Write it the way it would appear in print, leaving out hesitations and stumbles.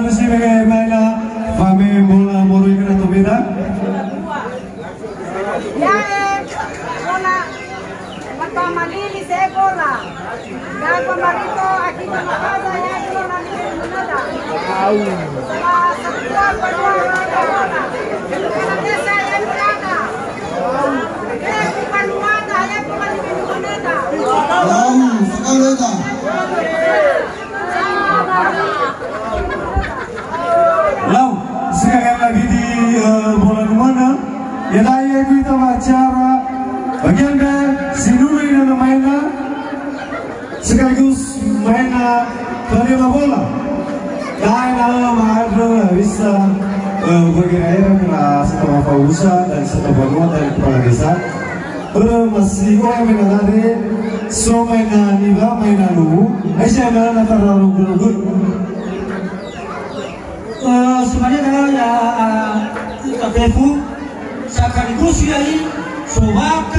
sana si bagaimana kami bola morui kena tu beda. Ya bola mata malili se bola. Dan pemerintah akibat makaza ya itu nanti menada. Salah satu perjuangan bola. Karena saya berada. Ya bukan mana ya bukan menada. Sekali dah. Lau sekali lagi di bola mana? Ya daya kita bicara bagian dari sinuri dan mainnya sekaligus mainnya kelima bola. Daya mahal bisa bergerak kelas setelah pausa dan setelah bangun dari kepala desa. Masih kau yang mengenali so mainan niba mainan lu, aisyah mainan terlalu gulung. Sebenarnya kalau ya kita tepu sekaligus ya ini sobak